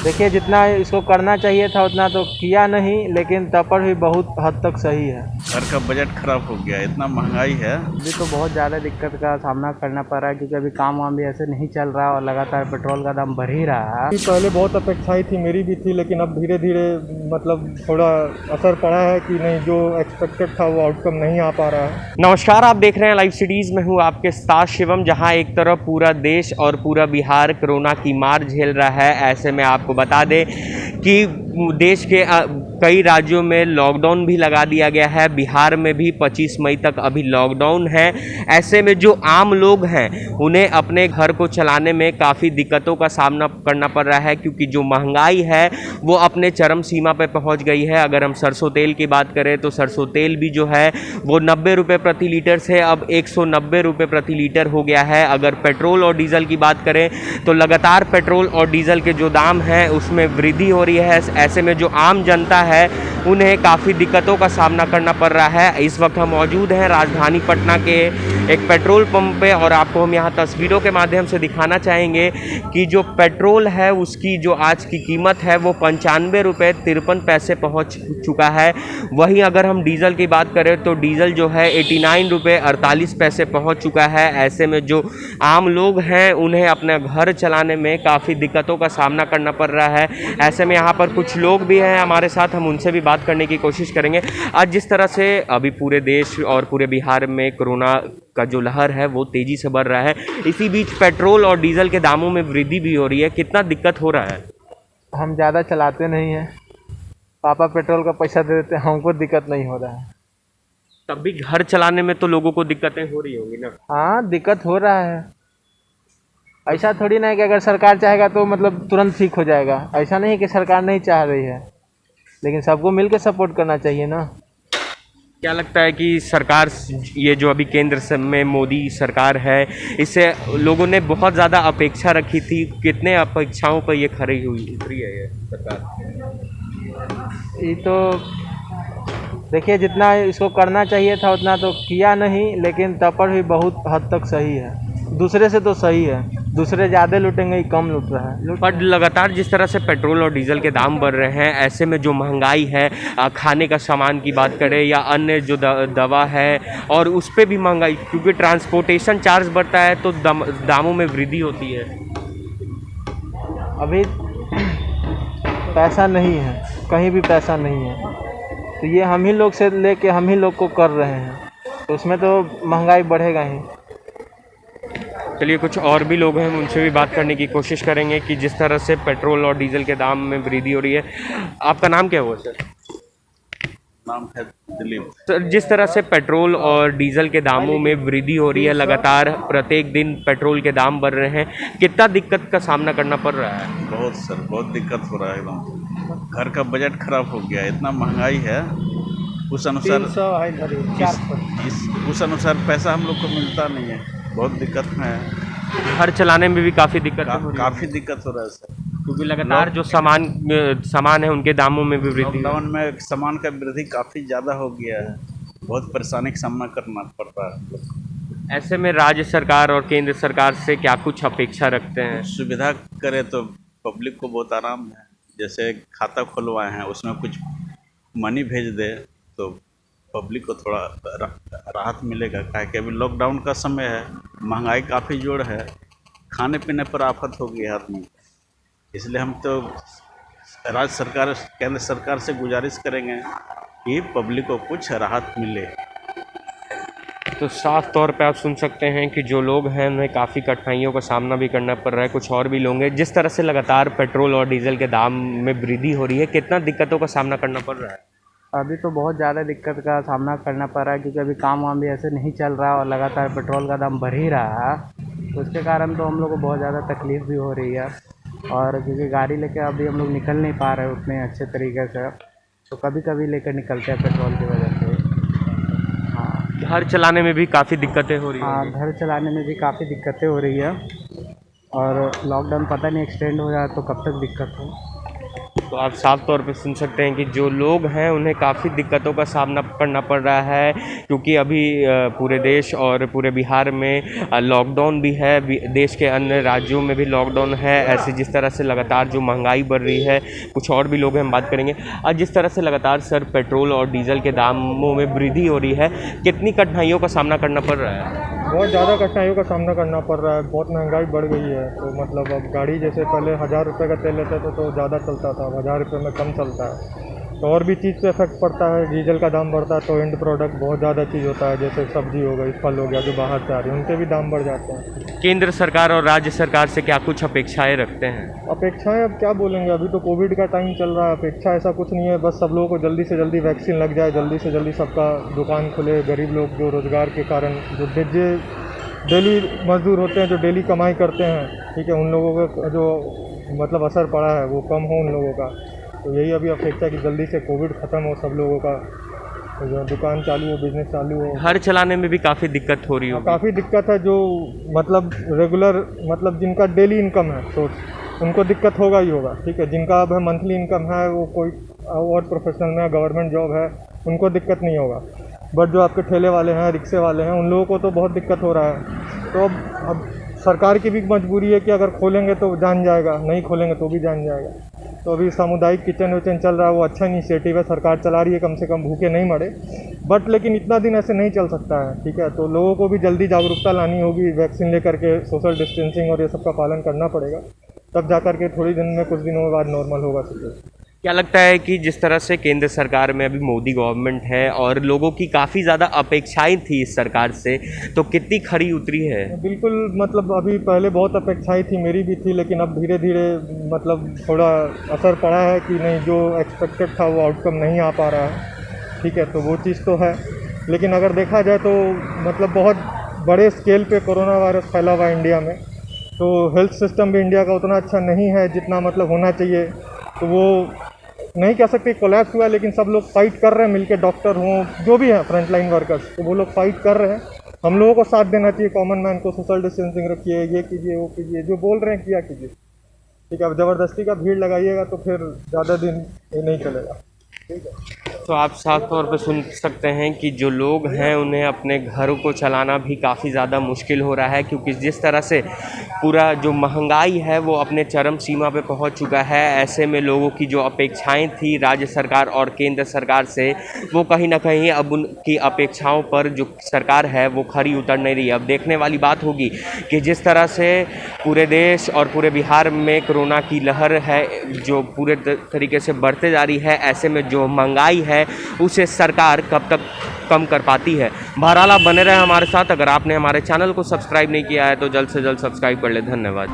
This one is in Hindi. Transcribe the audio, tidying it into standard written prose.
देखिए, जितना इसको करना चाहिए था उतना तो किया नहीं, लेकिन तब पर भी बहुत हद तक सही है। घर का बजट खराब हो गया, इतना महंगाई है। अभी तो बहुत ज़्यादा दिक्कत का सामना करना पड़ रहा है, क्योंकि अभी काम वाम भी ऐसे नहीं चल रहा और लगातार पेट्रोल का दाम बढ़ ही रहा है। पहले बहुत अपेक्षाएं थी, मेरी भी थी, लेकिन अब धीरे धीरे मतलब थोड़ा असर पड़ा है कि नहीं, जो एक्सपेक्टेड था वो आउटकम नहीं आ पा रहा है। नमस्कार, आप देख रहे हैं लाइव सिटीज़ में हूँ आपके साथ शिवम। जहां एक तरफ पूरा देश और पूरा बिहार कोरोना की मार झेल रहा है, ऐसे में आपको बता दें कि देश के कई राज्यों में लॉकडाउन भी लगा दिया गया है। बिहार में भी 25 मई तक अभी लॉकडाउन है। ऐसे में जो आम लोग हैं उन्हें अपने घर को चलाने में काफ़ी दिक्कतों का सामना करना पड़ रहा है, क्योंकि जो महंगाई है वो अपने चरम सीमा पर पहुंच गई है। अगर हम सरसों तेल की बात करें तो सरसों तेल भी जो है वो 90 रुपये प्रति लीटर से अब 190 रुपये प्रति लीटर हो गया है। अगर पेट्रोल और डीजल की बात करें तो लगातार पेट्रोल और डीजल के जो दाम हैं उसमें वृद्धि हो रही है। ऐसे में जो आम जनता है उन्हें काफ़ी दिक्कतों का सामना करना पड़ रहा है। इस वक्त हम मौजूद हैं राजधानी पटना के एक पेट्रोल पंप पे, और आपको हम यहाँ तस्वीरों के माध्यम से दिखाना चाहेंगे कि जो पेट्रोल है उसकी जो आज की कीमत है वो 95 रुपये 53 पैसे पहुँच चुका है। वहीं अगर हम डीजल की बात करें तो डीजल जो है 89 रुपये 48 पैसे पहुँच चुका है। ऐसे में जो आम लोग हैं उन्हें अपने घर चलाने में काफ़ी दिक्कतों का सामना करना पड़ रहा है। ऐसे में यहाँ पर कुछ लोग भी हैं हमारे साथ, हम उनसे भी बात करने की कोशिश करेंगे। आज जिस तरह से अभी पूरे देश और पूरे बिहार में कोरोना का जो लहर है वो तेज़ी से बढ़ रहा है, इसी बीच पेट्रोल और डीजल के दामों में वृद्धि भी हो रही है। कितना दिक्कत हो रहा है? हम ज़्यादा चलाते नहीं हैं, पापा पेट्रोल का पैसा दे देते हैं, हमको दिक्कत नहीं हो रहा है। तब भी घर चलाने में तो लोगों को दिक्कतें हो रही होंगी ना? हाँ, दिक्कत हो रहा है। ऐसा थोड़ी ना है कि अगर सरकार चाहेगा तो मतलब तुरंत ठीक हो जाएगा। ऐसा नहीं है कि सरकार नहीं चाह रही है, लेकिन सबको मिलकर सपोर्ट करना चाहिए ना। क्या लगता है कि सरकार, ये जो अभी केंद्र में मोदी सरकार है, इससे लोगों ने बहुत ज़्यादा अपेक्षा रखी थी, कितने अपेक्षाओं पर ये खरी हुई उतरी है ये सरकार? ये तो देखिए, जितना इसको करना चाहिए था उतना तो किया नहीं, लेकिन तब पर भी बहुत हद तक सही है। दूसरे से तो सही है, दूसरे ज़्यादा लूटेंगे, कम लूट रहा है। पर लगातार जिस तरह से पेट्रोल और डीजल के दाम बढ़ रहे हैं, ऐसे में जो महंगाई है, खाने का सामान की बात करें या अन्य जो दवा है, और उस पर भी महंगाई, क्योंकि ट्रांसपोर्टेशन चार्ज बढ़ता है तो दामों में वृद्धि होती है। अभी पैसा नहीं है, कहीं भी पैसा नहीं है, तो ये हम ही लोग से लेके हम ही लोग को कर रहे हैं, तो उसमें तो महंगाई बढ़ेगा ही। चलिए, कुछ और भी लोग हैं, हम उनसे भी बात करने की कोशिश करेंगे कि जिस तरह से पेट्रोल और डीजल के दाम में वृद्धि हो रही है। आपका नाम क्या हुआ सर? नाम है दिलीप। सर, जिस तरह से पेट्रोल और डीजल के दामों में वृद्धि हो रही है, लगातार प्रत्येक दिन पेट्रोल के दाम बढ़ रहे हैं, कितना दिक्कत का सामना करना पड़ रहा है? बहुत सर, बहुत दिक्कत हो रहा है एकदम। घर का बजट खराब हो गया, इतना महंगाई है। उस अनुसार उस अनुसार पैसा हम लोग को मिलता नहीं है, बहुत दिक्कत है। घर चलाने में भी काफ़ी दिक्कत हो रही है। काफ़ी दिक्कत हो रहा है सर, क्योंकि लगातार जो सामान है उनके दामों में भी वृद्धि। लॉकडाउन में सामान का वृद्धि काफ़ी ज़्यादा हो गया है, बहुत परेशानी का सामना करना पड़ रहा है। ऐसे में राज्य सरकार और केंद्र सरकार से क्या कुछ अपेक्षा रखते हैं? सुविधा करे तो पब्लिक को बहुत आराम है। जैसे खाता खुलवाए हैं, उसमें कुछ मनी भेज दे तो पब्लिक को थोड़ा राहत मिलेगा। क्या कि अभी लॉकडाउन का समय है, महंगाई काफ़ी जोर है, खाने पीने पर आफत हो गई है आदमी। इसलिए हम तो राज्य सरकार, केंद्र सरकार से गुजारिश करेंगे कि पब्लिक को कुछ राहत मिले। तो साफ तौर पे आप सुन सकते हैं कि जो लोग हैं उन्हें काफ़ी कठिनाइयों का सामना भी करना पड़ रहा है। कुछ और भी लोग हैं, जिस तरह से लगातार पेट्रोल और डीजल के दाम में वृद्धि हो रही है, कितना दिक्कतों का सामना करना पड़ रहा है? अभी तो बहुत ज़्यादा दिक्कत का सामना करना पड़ रहा है, क्योंकि अभी काम वाम भी ऐसे नहीं चल रहा और लगातार पेट्रोल का दाम बढ़ ही रहा है, तो उसके कारण तो हम लोग को बहुत ज़्यादा तकलीफ़ भी हो रही है। और क्योंकि गाड़ी लेकर अभी हम लोग निकल नहीं पा रहे उतने अच्छे तरीके से, तो कभी कभी लेकर निकलते हैं पेट्रोल की वजह से। हाँ, घर चलाने में भी काफ़ी दिक्कतें हो रही हैं। हाँ, घर चलाने में भी काफ़ी दिक्कतें हो रही है, और लॉकडाउन पता नहीं एक्सटेंड हो जाए तो कब तक दिक्कत हो। तो आप साफ तौर पे सुन सकते हैं कि जो लोग हैं उन्हें काफ़ी दिक्कतों का सामना करना पड़ रहा है, क्योंकि अभी पूरे देश और पूरे बिहार में लॉकडाउन भी है, देश के अन्य राज्यों में भी लॉकडाउन है। ऐसे जिस तरह से लगातार जो महंगाई बढ़ रही है, कुछ और भी लोग हैं, हम बात करेंगे। और जिस तरह से लगातार सर पेट्रोल और डीजल के दामों में वृद्धि हो रही है, कितनी कठिनाइयों का सामना करना पड़ रहा है? बहुत ज़्यादा कठिनाइयों का सामना करना पड़ रहा है, बहुत महंगाई बढ़ गई है। तो मतलब अब गाड़ी जैसे पहले 1000 रुपये का तेल लेते थे तो ज़्यादा चलता था, अब 1000 रुपये में कम चलता है। तो और भी चीज़ पे इफेक्ट पड़ता है, डीजल का दाम बढ़ता है तो एंड प्रोडक्ट बहुत ज़्यादा चीज़ होता है, जैसे सब्जी हो गई, फल हो गया, जो बाहर से आ रही है उनके भी दाम बढ़ जाते हैं। केंद्र सरकार और राज्य सरकार से क्या कुछ अपेक्षाएं रखते हैं? अपेक्षाएं अब क्या बोलेंगे, अभी तो कोविड का टाइम चल रहा है, अपेक्षा ऐसा कुछ नहीं है, बस सब लोगों को जल्दी से जल्दी वैक्सीन लग जाए, जल्दी से जल्दी सबका दुकान खुले, गरीब लोग जो रोज़गार के कारण जो डेली मजदूर होते हैं, जो डेली कमाई करते हैं, ठीक है, उन लोगों का जो मतलब असर पड़ा है वो कम हो उन लोगों का। तो यही अभी अपेक्षा कि जल्दी से कोविड ख़त्म हो, सब लोगों का जो दुकान चालू हो, बिजनेस चालू हो। घर चलाने में भी काफ़ी दिक्कत हो रही हो? काफ़ी दिक्कत है, जो मतलब रेगुलर मतलब जिनका डेली इनकम है तो उनको दिक्कत होगा ही होगा, ठीक है। जिनका अब है मंथली इनकम है, वो कोई और प्रोफेशनल में गवर्नमेंट जॉब है, उनको दिक्कत नहीं होगा। बट जो आपके ठेले वाले हैं, रिक्शे वाले हैं, उन लोगों को तो बहुत दिक्कत हो रहा है। तो अब सरकार की भी मजबूरी है कि अगर खोलेंगे तो जान जाएगा, नहीं खोलेंगे तो भी जान जाएगा। तो अभी सामुदायिक किचन विचन चल रहा है, वो अच्छा इनिशिएटिव है, सरकार चला रही है, कम से कम भूखे नहीं मरे। बट लेकिन इतना दिन ऐसे नहीं चल सकता है, ठीक है। तो लोगों को भी जल्दी जागरूकता लानी होगी, वैक्सीन लेकर के सोशल डिस्टेंसिंग और ये सब का पालन करना पड़ेगा, तब जा कर के थोड़ी दिन में, कुछ दिनों बाद नॉर्मल होगा सिचुएशन। क्या लगता है कि जिस तरह से केंद्र सरकार में अभी मोदी गवर्नमेंट है और लोगों की काफ़ी ज़्यादा अपेक्षाएं थी इस सरकार से, तो कितनी खरी उतरी है? बिल्कुल, मतलब अभी पहले बहुत अपेक्षाएं थी, मेरी भी थी, लेकिन अब धीरे धीरे मतलब थोड़ा असर पड़ा है कि नहीं, जो एक्सपेक्टेड था वो आउटकम नहीं आ पा रहा है, ठीक है। तो वो चीज़ तो है, लेकिन अगर देखा जाए तो मतलब बहुत बड़े स्केल पे कोरोना वायरस फैला हुआ है इंडिया में, तो हेल्थ सिस्टम भी इंडिया का उतना अच्छा नहीं है जितना मतलब होना चाहिए। तो वो नहीं कह सकते कोलैप्स हुआ, लेकिन सब लोग फाइट कर रहे हैं मिलके, डॉक्टर हों, जो भी हैं फ्रंटलाइन वर्कर्स, तो वो लोग फाइट कर रहे हैं। हम लोगों को साथ देना चाहिए, कॉमन मैन को, सोशल डिस्टेंसिंग रखिए, ये कीजिए, वो कीजिए, जो बोल रहे हैं किया कीजिए, ठीक है। अब ज़बरदस्ती का भीड़ लगाइएगा तो फिर ज़्यादा दिन ये नहीं चलेगा, ठीक है। तो आप साफ तौर पे सुन सकते हैं कि जो लोग हैं उन्हें अपने घरों को चलाना भी काफ़ी ज़्यादा मुश्किल हो रहा है, क्योंकि जिस तरह से पूरा जो महंगाई है वो अपने चरम सीमा पे पहुंच चुका है। ऐसे में लोगों की जो अपेक्षाएं थी राज्य सरकार और केंद्र सरकार से, वो कहीं ना कहीं अब उनकी अपेक्षाओं पर जो सरकार है वो खरी उतर नहीं रही है। अब देखने वाली बात होगी कि जिस तरह से पूरे देश और पूरे बिहार में कोरोना की लहर है जो पूरे तरीके से बढ़ते जा रही है, ऐसे में जो महंगाई है उसे सरकार कब तक कम कर पाती है। बहरहाल आप बने रहे हमारे साथ। अगर आपने हमारे चैनल को सब्सक्राइब नहीं किया है तो जल्द से जल्द सब्सक्राइब कर ले। धन्यवाद।